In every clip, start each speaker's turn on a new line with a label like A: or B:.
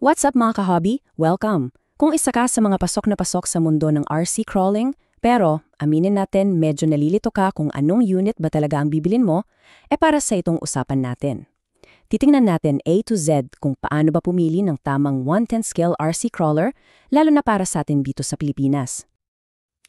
A: What's up mga ka-hobby? Welcome! Kung isa ka sa mga pasok na pasok sa mundo ng RC crawling, pero aminin natin medyo nalilito ka kung anong unit ba talaga ang bibilin mo, para sa itong usapan natin. Titingnan natin A to Z kung paano ba pumili ng tamang 110 scale RC crawler, lalo na para sa atin dito sa Pilipinas.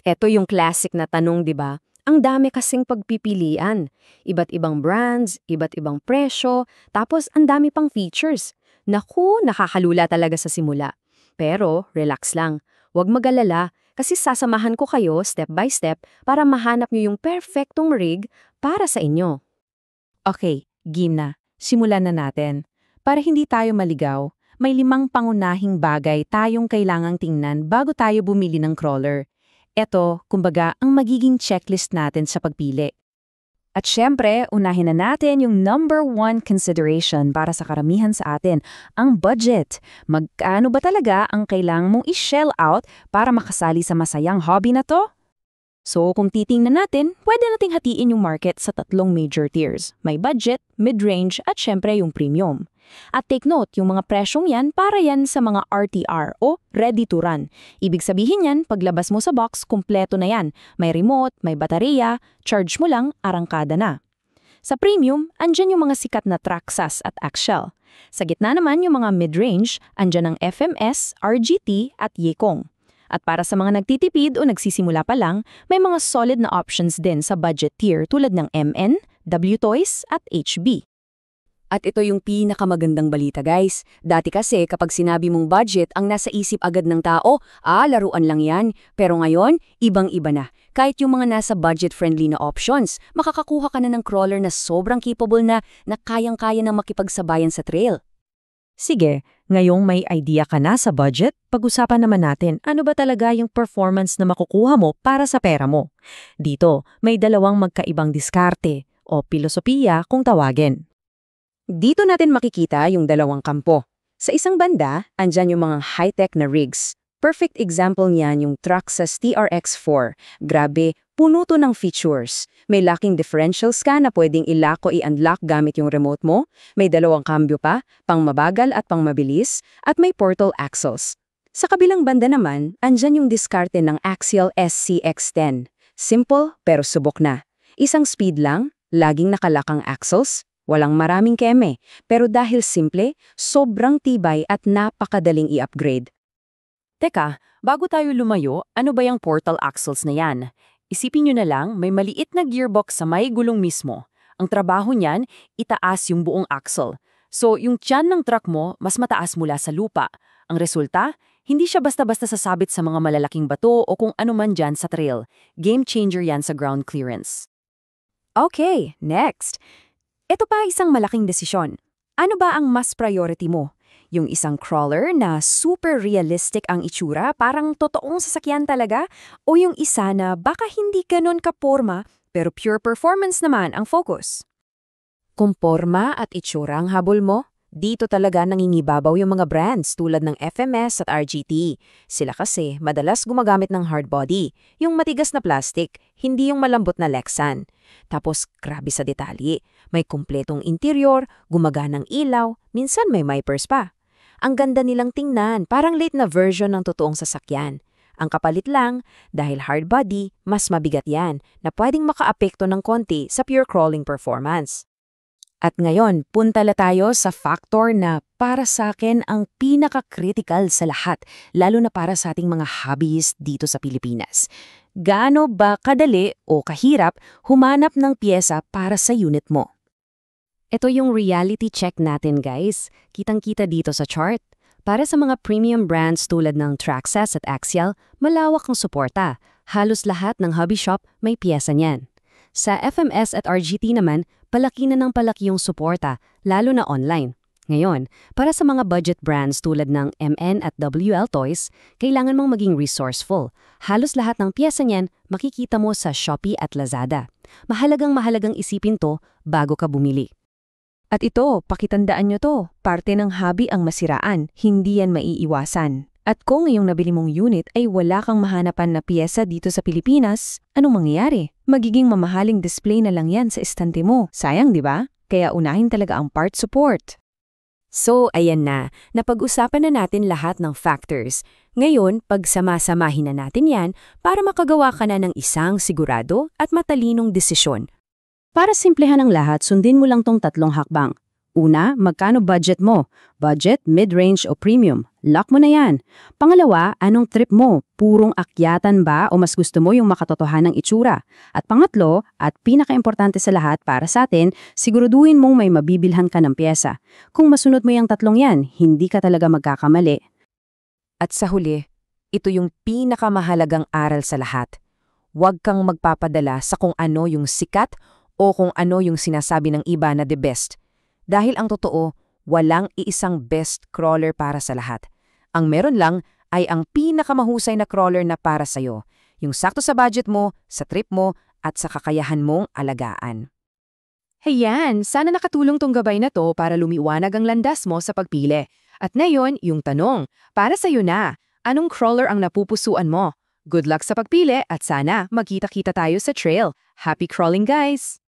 B: Ito yung classic na tanong, di ba? Ang dami kasing pagpipilian. Iba't ibang brands, iba't ibang presyo, tapos ang dami pang features. Naku, nakakalula talaga sa simula. Pero, relax lang. Huwag mag-alala kasi sasamahan ko kayo step by step para mahanap nyo yung perfectong rig para sa inyo.
C: Okay, game na. Simulan na natin. Para hindi tayo maligaw, may 5 pangunahing bagay tayong kailangang tingnan bago tayo bumili ng crawler. Ito, kumbaga, ang magiging checklist natin sa pagpili.
A: At syempre, unahin na natin yung number 1 consideration para sa karamihan sa atin, ang budget. Magkano ba talaga ang kailangan mong i-shell out para makasali sa masayang hobby na to? So kung titingnan natin, pwede nating hatiin yung market sa 3 major tiers. May budget, mid-range at syempre yung premium. At take note, yung mga presyong yan para yan sa mga RTR o ready to run. Ibig sabihin yan, paglabas mo sa box, kumpleto na yan. May remote, may baterya, charge mo lang, arangkada na. Sa premium, andyan yung mga sikat na Traxxas at Axel. Sa gitna naman yung mga mid-range, andyan ang FMS, RGT at Yekong. At para sa mga nagtitipid o nagsisimula pa lang, may mga solid na options din sa budget tier tulad ng MN, WToys at HB. At ito yung pinakamagandang balita guys. Dati kasi kapag sinabi mong budget ang nasa isip agad ng tao, laruan lang yan. Pero ngayon, ibang-iba na. Kahit yung mga nasa budget-friendly na options, makakakuha ka na ng crawler na sobrang capable na kayang-kaya na makipagsabayan sa trail.
C: Sige, ngayong may idea ka na sa budget, pag-usapan naman natin ano ba talaga yung performance na makukuha mo para sa pera mo. Dito, may 2 magkaibang diskarte o pilosopiya kung tawagin.
B: Dito natin makikita yung 2 kampo. Sa isang banda, andyan yung mga high-tech na rigs. Perfect example niyan yung Traxxas TRX4. Grabe, puno to ng features. May locking differentials ka na pwedeng i-lock o i-unlock gamit yung remote mo. May 2 kambyo pa, pang mabagal at pang mabilis. At may portal axles. Sa kabilang banda naman, andyan yung diskarte ng Axial SCX10. Simple pero subok na. Isang speed lang, laging nakalakang axles. Walang maraming keme, pero dahil simple, sobrang tibay at napakadaling i-upgrade.
A: Teka, bago tayo lumayo, ano ba yung portal axles na yan? Isipin nyo na lang, may maliit na gearbox sa may gulong mismo. Ang trabaho niyan, itaas yung buong axle. So, yung tiyan ng truck mo, mas mataas mula sa lupa. Ang resulta, hindi siya basta-basta sasabit sa mga malalaking bato o kung ano man dyan sa trail. Game changer yan sa ground clearance. Okay, next. Ito pa isang malaking desisyon. Ano ba ang mas priority mo? Yung isang crawler na super realistic ang itsura, parang totoong sasakyan talaga? O yung isa na baka hindi ganon kaporma, pero pure performance naman ang focus?
B: Kung porma at itsura ang habol mo, dito talaga nangingibabaw yung mga brands tulad ng FMS at RGT. Sila kasi madalas gumagamit ng hard body, yung matigas na plastic, hindi yung malambot na Lexan. Tapos grabe sa detalye, may kumpletong interior, gumaganang ilaw, minsan may wipers pa. Ang ganda nilang tingnan, parang late na version ng totoong sasakyan. Ang kapalit lang, dahil hard body, mas mabigat yan na pwedeng makaapekto ng konti sa pure crawling performance. At ngayon, punta na tayo sa factor na para sa akin ang pinaka-critical sa lahat, lalo na para sa ating mga hobbyist dito sa Pilipinas. Gaano ba kadali o kahirap humanap ng piyesa para sa unit mo? Ito yung reality check natin guys. Kitang-kita dito sa chart. Para sa mga premium brands tulad ng Traxxas at Axial, malawak ang suporta. Halos lahat ng hobby shop may piyesa niyan. Sa FMS at RGT naman, palaki na ng palaki yung suporta, lalo na online. Ngayon, para sa mga budget brands tulad ng MN at WToys, kailangan mong maging resourceful. Halos lahat ng piyesa niyan makikita mo sa Shopee at Lazada. Mahalagang isipin to bago ka bumili. At ito, pakitandaan nyo to, parte ng hobby ang masiraan, hindi yan maiiwasan. At kung ngayong nabili mong unit ay wala kang mahanapan na piyesa dito sa Pilipinas, anong mangyayari? Magiging mamahaling display na lang yan sa estante mo. Sayang, di ba? Kaya unahin talaga ang part support. So, ayan na. Napag-usapan na natin lahat ng factors. Ngayon, pagsama-samahin na natin yan para makagawa ka na ng isang sigurado at matalinong desisyon.
C: Para simplehan ang lahat, sundin mo lang tong 3 hakbang. Una, magkano budget mo? Budget, mid-range o premium? Lock mo na yan. Pangalawa, anong trip mo? Purong akyatan ba o mas gusto mo yung makatotohanang itsura? At pangatlo, at pinaka-importante sa lahat para sa atin, siguraduhin mong may mabibilhan ka ng pyesa. Kung masunod mo yung 3 yan, hindi ka talaga magkakamali.
B: At sa huli, ito yung pinakamahalagang aral sa lahat. Huwag kang magpapadala sa kung ano yung sikat o kung ano yung sinasabi ng iba na the best. Dahil ang totoo, walang iisang best crawler para sa lahat. Ang meron lang ay ang pinakamahusay na crawler na para sa'yo. Yung sakto sa budget mo, sa trip mo, at sa kakayahan mong alagaan.
C: Hayan, sana nakatulong tong gabay na to para lumiwanag ang landas mo sa pagpili. At ngayon, yung tanong, para sa'yo na, anong crawler ang napupusuan mo? Good luck sa pagpili at sana magkita-kita tayo sa trail. Happy crawling, guys!